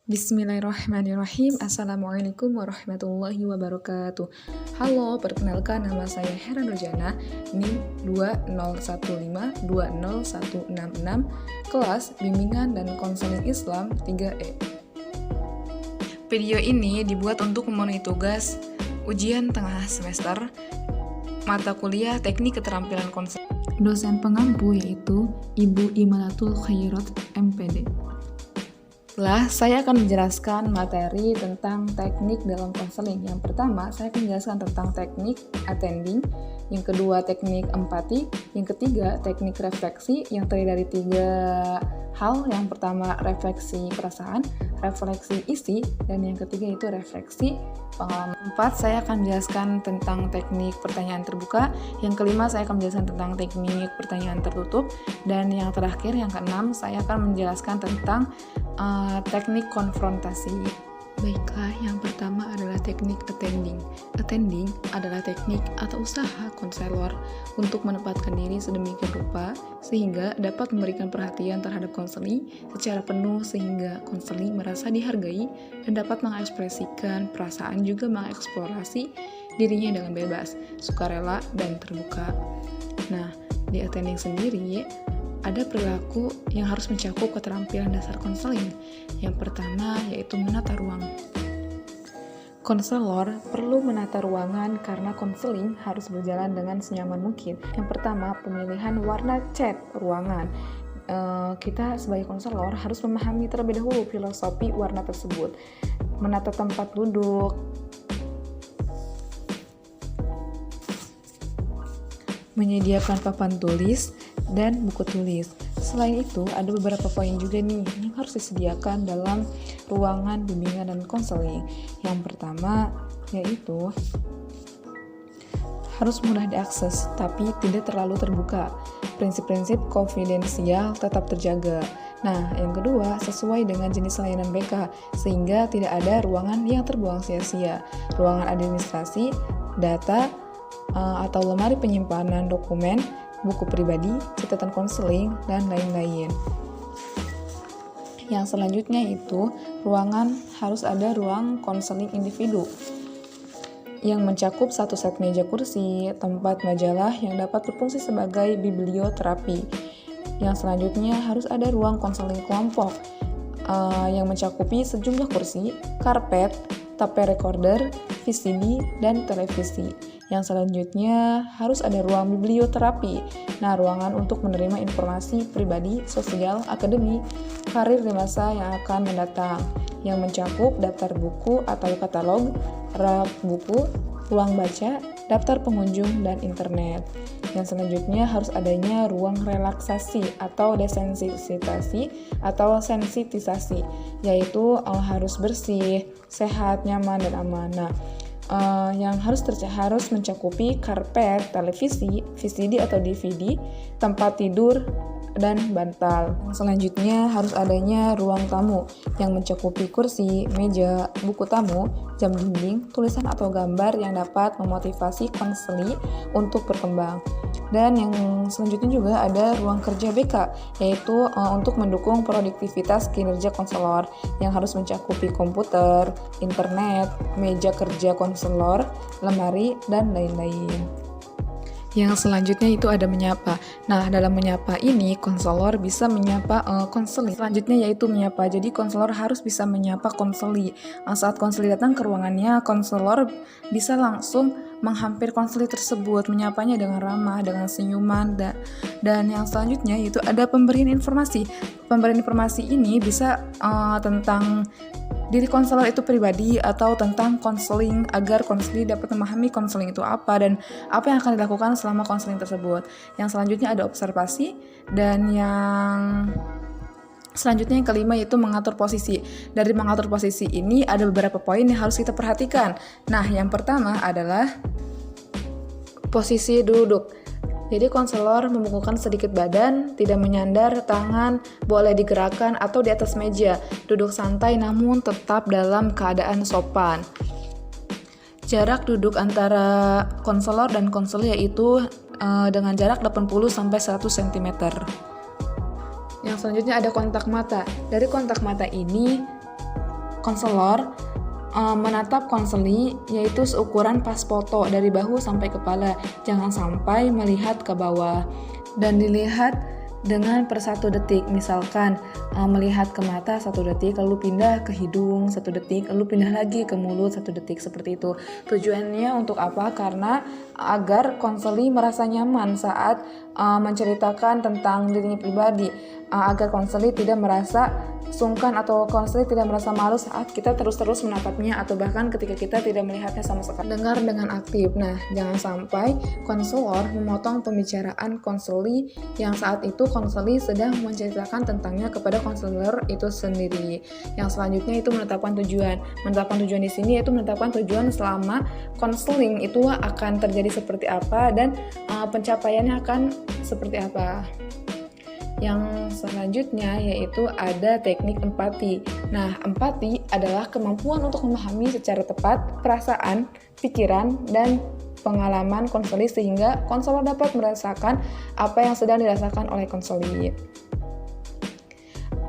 Bismillahirrahmanirrahim. Assalamualaikum warahmatullahi wabarakatuh. Halo, perkenalkan nama saya Hera Nurjana, NIM 201520166, kelas Bimbingan dan Konseling Islam 3E. Video ini dibuat untuk memenuhi tugas ujian tengah semester mata kuliah Teknik Keterampilan Konseling. Dosen pengampu yaitu Ibu Imanatul Khairat, MPD. Saya akan menjelaskan materi tentang teknik dalam konseling. Yang pertama, saya akan menjelaskan tentang teknik attending. Yang kedua, teknik empati. Yang ketiga, teknik refleksi yang terdiri dari 3 hal. Yang pertama, refleksi perasaan, refleksi isi, dan yang ketiga itu refleksi pengalaman. 4, saya akan menjelaskan tentang teknik pertanyaan terbuka. Yang kelima, saya akan menjelaskan tentang teknik pertanyaan tertutup. Dan yang terakhir, yang keenam, saya akan menjelaskan tentang teknik konfrontasi. Baiklah, yang pertama adalah teknik attending. Attending adalah teknik atau usaha konselor untuk menempatkan diri sedemikian rupa sehingga dapat memberikan perhatian terhadap konseli secara penuh sehingga konseli merasa dihargai dan dapat mengekspresikan perasaan juga mengeksplorasi dirinya dengan bebas, sukarela, dan terbuka. Nah, di attending sendiri ada perilaku yang harus mencakup keterampilan dasar konseling. Yang pertama yaitu menata ruang. Konselor perlu menata ruangan karena konseling harus berjalan dengan senyaman mungkin. Yang pertama, pemilihan warna cat ruangan. Kita sebagai konselor harus memahami terlebih dahulu filosofi warna tersebut. Menata tempat duduk, menyediakan papan tulis dan buku tulis. Selain itu, ada beberapa poin juga nih yang harus disediakan dalam ruangan bimbingan dan konseling. Yang pertama yaitu harus mudah diakses tapi tidak terlalu terbuka. Prinsip-prinsip konfidensial tetap terjaga. Nah, yang kedua, sesuai dengan jenis layanan BK sehingga tidak ada ruangan yang terbuang sia-sia. Ruangan administrasi, data, atau lemari penyimpanan dokumen, buku pribadi, catatan konseling, dan lain-lain. Yang selanjutnya itu, ruangan harus ada ruang konseling individu yang mencakup 1 set meja kursi, tempat majalah yang dapat berfungsi sebagai biblioterapi. Yang selanjutnya harus ada ruang konseling kelompok yang mencakupi sejumlah kursi, karpet, tape recorder, VCD, dan televisi. Yang selanjutnya harus ada ruang biblioterapi. Nah, ruangan untuk menerima informasi pribadi, sosial, akademik, karir di masa yang akan mendatang, yang mencakup daftar buku atau katalog, rak buku, ruang baca, daftar pengunjung, dan internet. Yang selanjutnya harus adanya ruang relaksasi atau desensitisasi atau sensitisasi, yaitu harus bersih, sehat, nyaman, dan aman. Nah, yang harus mencakupi karpet, televisi, VCD atau DVD, tempat tidur, dan bantal. Selanjutnya harus adanya ruang tamu yang mencakupi kursi, meja, buku tamu, jam dinding, tulisan atau gambar yang dapat memotivasi konseli untuk berkembang. Dan yang selanjutnya juga ada ruang kerja BK, yaitu untuk mendukung produktivitas kinerja konselor yang harus mencakupi komputer, internet, meja kerja konselor, lemari, dan lain-lain. Yang selanjutnya itu ada menyapa. Nah, dalam menyapa ini, konselor bisa menyapa konseli. Selanjutnya yaitu menyapa. Jadi, konselor harus bisa menyapa konseli. Saat konseli datang ke ruangannya, konselor bisa langsung menghampiri konseli tersebut, menyapanya dengan ramah, dengan senyuman, dan yang selanjutnya itu ada pemberian informasi. Pemberian informasi ini bisa tentang diri konselor itu pribadi atau tentang konseling agar konseli dapat memahami konseling itu apa dan apa yang akan dilakukan selama konseling tersebut. Yang selanjutnya ada observasi, dan yang selanjutnya yang kelima yaitu mengatur posisi. Dari mengatur posisi ini ada beberapa poin yang harus kita perhatikan. Nah, yang pertama adalah posisi duduk. Jadi konselor membungkukkan sedikit badan, tidak menyandar, tangan boleh digerakkan atau di atas meja. Duduk santai namun tetap dalam keadaan sopan. Jarak duduk antara konselor dan konseli yaitu dengan jarak 80-100 cm. Yang selanjutnya ada kontak mata. Dari kontak mata ini konselor menatap konseli yaitu seukuran pas foto dari bahu sampai kepala, jangan sampai melihat ke bawah, dan dilihat dengan per 1 detik. Misalkan melihat ke mata 1 detik, lalu pindah ke hidung 1 detik, lalu pindah lagi ke mulut 1 detik, seperti itu. Tujuannya untuk apa? Karena agar konseli merasa nyaman saat menceritakan tentang dirinya pribadi, agar konseli tidak merasa sungkan atau konseli tidak merasa malu saat kita terus-terus menatapnya atau bahkan ketika kita tidak melihatnya sama sekali. Dengar dengan aktif. Nah, jangan sampai konselor memotong pembicaraan konseli yang saat itu konseli sedang menceritakan tentangnya kepada konselor itu sendiri. Yang selanjutnya itu menetapkan tujuan. Menetapkan tujuan di sini yaitu menetapkan tujuan selama konseling itu akan terjadi seperti apa dan pencapaiannya akan seperti apa. Yang selanjutnya yaitu ada teknik empati. Nah, empati adalah kemampuan untuk memahami secara tepat perasaan, pikiran, dan pengalaman konseli sehingga konselor dapat merasakan apa yang sedang dirasakan oleh konseli.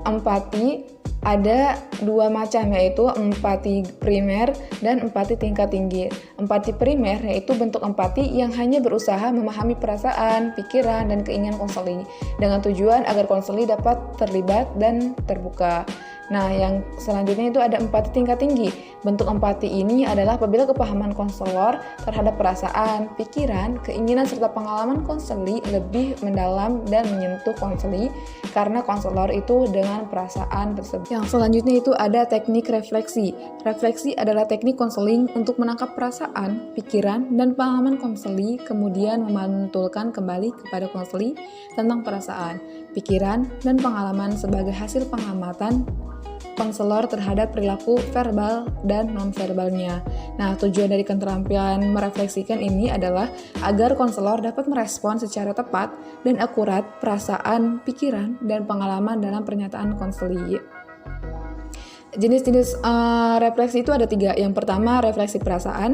Empati ada 2 macam, yaitu empati primer dan empati tingkat tinggi. Empati primer yaitu bentuk empati yang hanya berusaha memahami perasaan, pikiran, dan keinginan konseli dengan tujuan agar konseli dapat terlibat dan terbuka. Nah, yang selanjutnya itu ada empati tingkat tinggi. Bentuk empati ini adalah apabila kepahaman konselor terhadap perasaan, pikiran, keinginan, serta pengalaman konseli lebih mendalam dan menyentuh konseli karena konselor itu dengan perasaan tersebut. Yang selanjutnya itu ada teknik refleksi. Refleksi adalah teknik konseling untuk menangkap perasaan, pikiran, dan pengalaman konseli, kemudian memantulkan kembali kepada konseli tentang perasaan, pikiran, dan pengalaman sebagai hasil pengamatan konselor terhadap perilaku verbal dan nonverbalnya. Nah, tujuan dari keterampilan merefleksikan ini adalah agar konselor dapat merespon secara tepat dan akurat perasaan, pikiran, dan pengalaman dalam pernyataan konseli. Jenis-jenis refleksi itu ada 3. Yang pertama, refleksi perasaan,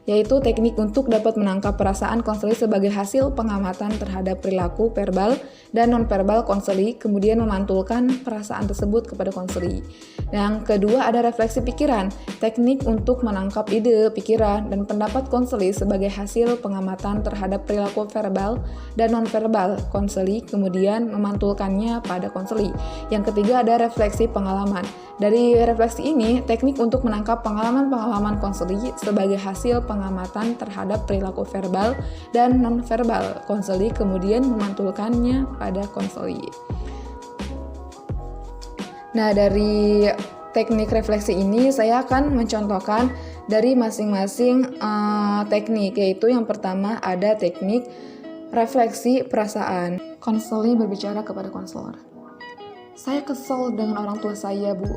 yaitu teknik untuk dapat menangkap perasaan konseli sebagai hasil pengamatan terhadap perilaku verbal dan nonverbal konseli, kemudian memantulkan perasaan tersebut kepada konseli. Yang kedua ada refleksi pikiran, teknik untuk menangkap ide, pikiran, dan pendapat konseli sebagai hasil pengamatan terhadap perilaku verbal dan nonverbal konseli, kemudian memantulkannya pada konseli. Yang ketiga ada refleksi pengalaman. Dari refleksi ini, teknik untuk menangkap pengalaman-pengalaman konseli sebagai hasil pengamatan terhadap perilaku verbal dan nonverbal konseli, kemudian memantulkannya pada konseli. Nah, dari teknik refleksi ini saya akan mencontohkan dari masing-masing teknik, yaitu yang pertama ada teknik refleksi perasaan. Konseli berbicara kepada konselor. Saya kesal dengan orang tua saya, Bu.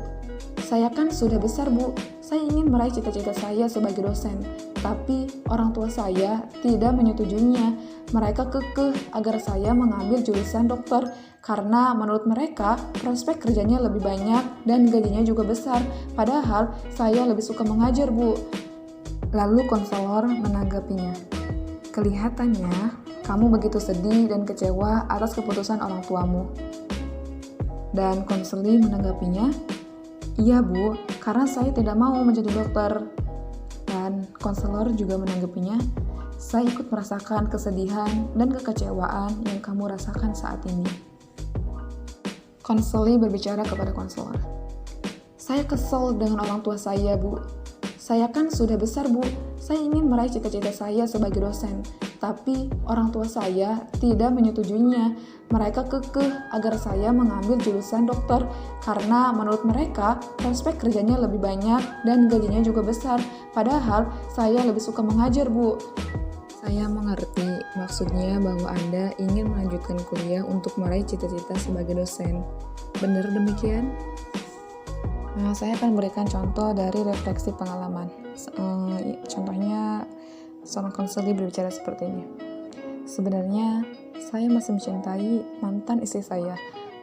Saya kan sudah besar, Bu. Saya ingin meraih cita-cita saya sebagai dosen. Tapi orang tua saya tidak menyetujuinya. Mereka kekeh agar saya mengambil jurusan dokter karena menurut mereka prospek kerjanya lebih banyak dan gajinya juga besar. Padahal saya lebih suka mengajar, Bu. Lalu konselor menanggapinya. Kelihatannya kamu begitu sedih dan kecewa atas keputusan orang tuamu. Dan konseli menanggapinya, iya Bu, karena saya tidak mau menjadi dokter. Dan konselor juga menanggapinya, saya ikut merasakan kesedihan dan kekecewaan yang kamu rasakan saat ini. Konseli berbicara kepada konselor. Saya kesal dengan orang tua saya, Bu. Saya kan sudah besar, Bu. Saya ingin meraih cita-cita saya sebagai dosen. Tapi orang tua saya tidak menyetujuinya. Mereka kekeh agar saya mengambil jurusan dokter karena menurut mereka prospek kerjanya lebih banyak dan gajinya juga besar. Padahal saya lebih suka mengajar, Bu. Saya mengerti maksudnya bahwa Anda ingin melanjutkan kuliah untuk meraih cita-cita sebagai dosen. Benar demikian? Nah, saya akan berikan contoh dari refleksi pengalaman. Contohnya, seorang konseli berbicara seperti ini. Sebenarnya, saya masih mencintai mantan istri saya.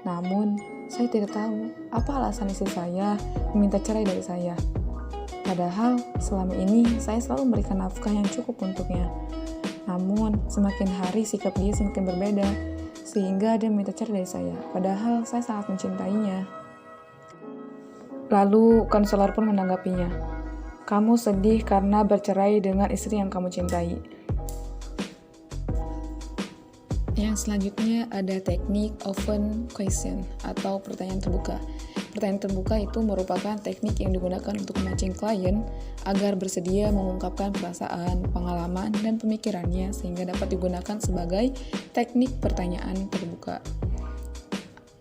Namun, saya tidak tahu apa alasan istri saya meminta cerai dari saya. Padahal, selama ini saya selalu memberikan nafkah yang cukup untuknya. Namun, semakin hari sikap dia semakin berbeda, sehingga dia meminta cerai dari saya. Padahal, saya sangat mencintainya. Lalu konselor pun menanggapinya, "Kamu sedih karena bercerai dengan istri yang kamu cintai." Yang selanjutnya ada teknik open question atau pertanyaan terbuka. Pertanyaan terbuka itu merupakan teknik yang digunakan untuk memancing klien agar bersedia mengungkapkan perasaan, pengalaman, dan pemikirannya sehingga dapat digunakan sebagai teknik pertanyaan terbuka.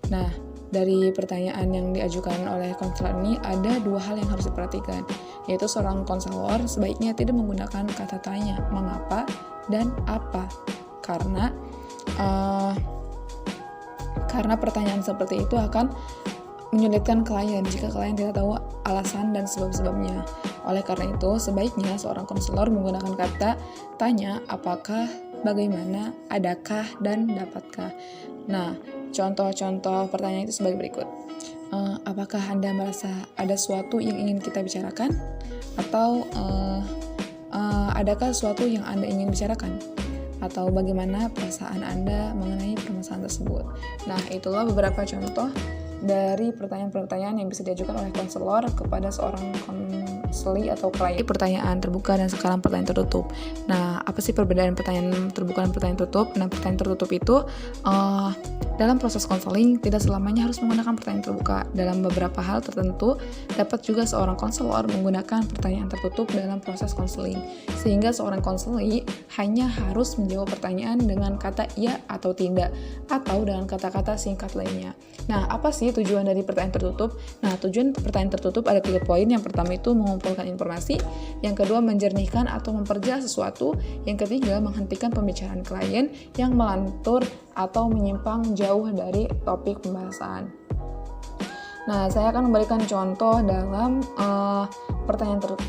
Nah, dari pertanyaan yang diajukan oleh konselor ini ada dua hal yang harus diperhatikan, yaitu seorang konselor sebaiknya tidak menggunakan kata tanya, mengapa, dan apa, karena pertanyaan seperti itu akan menyulitkan klien jika klien tidak tahu alasan dan sebab-sebabnya. Oleh karena itu, sebaiknya seorang konselor menggunakan kata tanya, apakah, bagaimana, adakah, dan dapatkah. Nah, contoh-contoh pertanyaan itu sebagai berikut. Apakah Anda merasa ada sesuatu yang ingin kita bicarakan? Atau adakah sesuatu yang Anda ingin bicarakan? Atau bagaimana perasaan Anda mengenai permasalahan tersebut? Nah, itulah beberapa contoh dari pertanyaan-pertanyaan yang bisa diajukan oleh konselor kepada seorang konseli atau klien. Pertanyaan terbuka dan sekarang pertanyaan tertutup. Nah, apa sih perbedaan pertanyaan terbuka dan pertanyaan tertutup? Nah, pertanyaan tertutup itu dalam proses konseling tidak selamanya harus menggunakan pertanyaan terbuka. Dalam beberapa hal tertentu, dapat juga seorang konselor menggunakan pertanyaan tertutup dalam proses konseling, sehingga seorang konseli hanya harus menjawab pertanyaan dengan kata iya atau tidak, atau dengan kata-kata singkat lainnya. Nah, apa sih tujuan dari pertanyaan tertutup? Nah, tujuan pertanyaan tertutup ada 3 poin. Yang pertama itu mengumpulkan informasi, yang kedua menjernihkan atau memperjelas sesuatu, yang ketiga menghentikan pembicaraan klien yang melantur atau menyimpang jauh dari topik pembahasan. Nah, saya akan memberikan contoh dalam pertanyaan tertutup.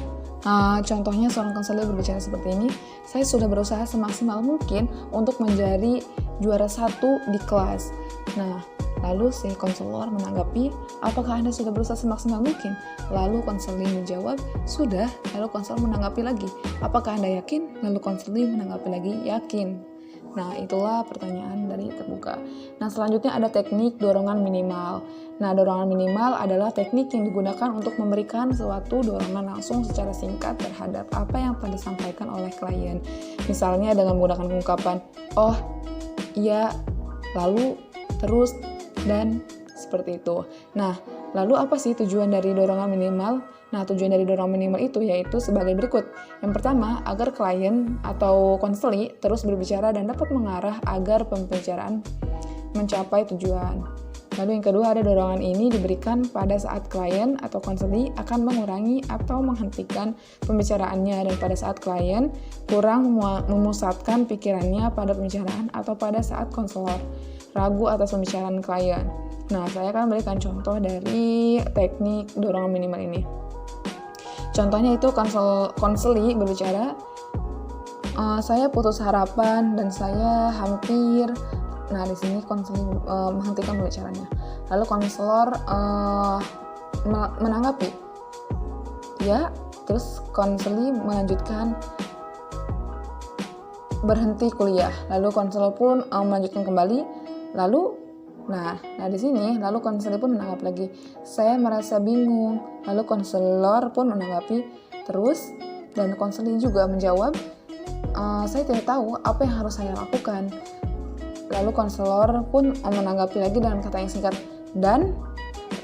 Contohnya seorang konselor berbicara seperti ini, "Saya sudah berusaha semaksimal mungkin untuk menjadi juara 1 di kelas." Nah, lalu si konselor menanggapi, "Apakah Anda sudah berusaha semaksimal mungkin?" Lalu konseling menjawab, "Sudah." Lalu konselor menanggapi lagi, "Apakah Anda yakin?" Lalu konseling menanggapi lagi, "Yakin." Nah, itulah pertanyaan dari terbuka. Nah, selanjutnya ada teknik dorongan minimal. Nah, dorongan minimal adalah teknik yang digunakan untuk memberikan suatu dorongan langsung secara singkat terhadap apa yang telah disampaikan oleh klien. Misalnya dengan menggunakan ungkapan, "Oh, iya, lalu, terus, dan," seperti itu. Nah, lalu apa sih tujuan dari dorongan minimal? Nah, tujuan dari dorongan minimal itu yaitu sebagai berikut. Yang pertama, agar klien atau konseli terus berbicara dan dapat mengarah agar pembicaraan mencapai tujuan. Lalu yang kedua, ada dorongan ini diberikan pada saat klien atau konseli akan mengurangi atau menghentikan pembicaraannya dan pada saat klien kurang memusatkan pikirannya pada pembicaraan atau pada saat konselor ragu atas pembicaraan klien. Nah, saya akan berikan contoh dari teknik dorongan minimal ini. Contohnya itu konseli berbicara, "Saya putus harapan dan saya hampir..." Nah, di sini konseli menghentikan pembicaranya. Lalu konselor menanggapi, "Ya." Terus konseli melanjutkan, "Berhenti kuliah." Lalu konselor pun melanjutkan kembali. Nah, di sini lalu konselor pun menanggapi lagi, "Saya merasa bingung." Lalu konselor pun menanggapi terus, dan konselor juga menjawab, "Saya tidak tahu apa yang harus saya lakukan." Lalu konselor pun menanggapi lagi dengan kata yang singkat, "Dan."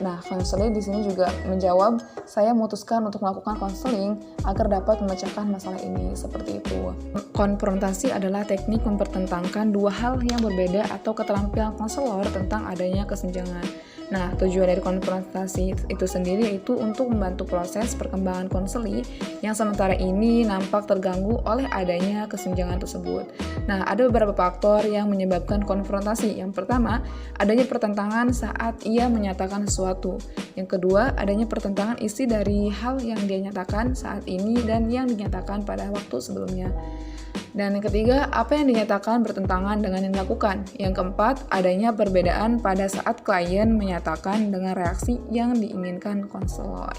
Nah, konselor di sini juga menjawab, "Saya memutuskan untuk melakukan konseling agar dapat memecahkan masalah ini." Seperti itu. Konfrontasi adalah teknik mempertentangkan dua hal yang berbeda atau keterampilan konselor tentang adanya kesenjangan. Nah, tujuan dari konfrontasi itu sendiri yaitu untuk membantu proses perkembangan konseli yang sementara ini nampak terganggu oleh adanya kesenjangan tersebut. Nah, ada beberapa faktor yang menyebabkan konfrontasi. Yang pertama, adanya pertentangan saat ia menyatakan sesuatu. Yang kedua, adanya pertentangan isi dari hal yang dia nyatakan saat ini dan yang dinyatakan pada waktu sebelumnya. Dan yang ketiga, apa yang dinyatakan bertentangan dengan yang dilakukan. Yang keempat, adanya perbedaan pada saat klien menyatakan dengan reaksi yang diinginkan konselor.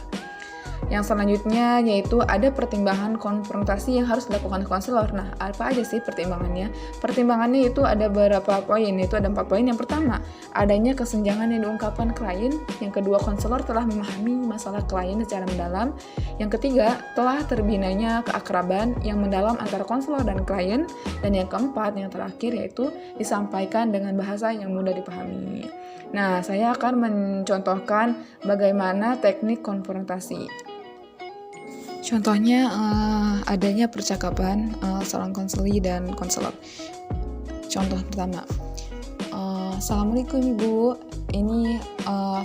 Yang selanjutnya yaitu ada pertimbangan konfrontasi yang harus dilakukan konselor. Nah, apa aja sih pertimbangannya? Pertimbangannya itu ada beberapa poin, yaitu ada 4 poin. Yang pertama, adanya kesenjangan yang diungkapkan klien. Yang kedua, konselor telah memahami masalah klien secara mendalam. Yang ketiga, telah terbinanya keakraban yang mendalam antara konselor dan klien. Dan yang keempat, yang terakhir yaitu disampaikan dengan bahasa yang mudah dipahami. Nah, saya akan mencontohkan bagaimana teknik konfrontasi. Contohnya adanya percakapan seorang konseli dan konselor. Contoh pertama, Assalamualaikum Ibu, ini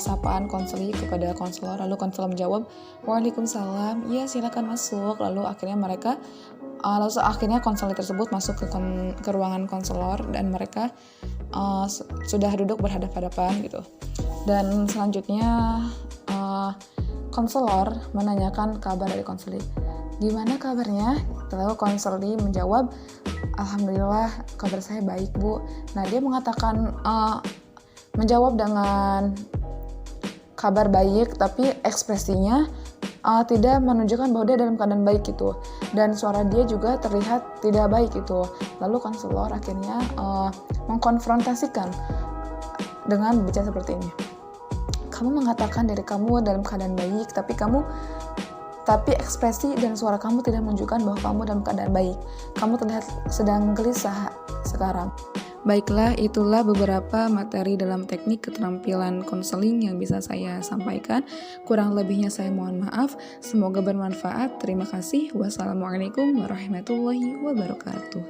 sapaan konseli kepada konselor. Lalu konselor menjawab, Waalaikumsalam, iya silakan masuk. Lalu akhirnya konseli tersebut masuk ke ruangan konselor dan mereka sudah duduk berhadapan-hadapan gitu. Dan selanjutnya konselor menanyakan kabar dari konseli. Gimana kabarnya? Lalu konseli menjawab, Alhamdulillah kabar saya baik Bu. Nah dia mengatakan menjawab dengan kabar baik, tapi ekspresinya tidak menunjukkan bahwa dia dalam keadaan baik gitu. Dan suara dia juga terlihat tidak baik gitu. Lalu konselor akhirnya mengkonfrontasikan dengan bicara seperti ini. Kamu mengatakan diri kamu dalam keadaan baik, tapi ekspresi dan suara kamu tidak menunjukkan bahwa kamu dalam keadaan baik. Kamu terlihat sedang gelisah sekarang. Baiklah, itulah beberapa materi dalam teknik keterampilan konseling yang bisa saya sampaikan. Kurang lebihnya saya mohon maaf. Semoga bermanfaat. Terima kasih. Wassalamualaikum warahmatullahi wabarakatuh.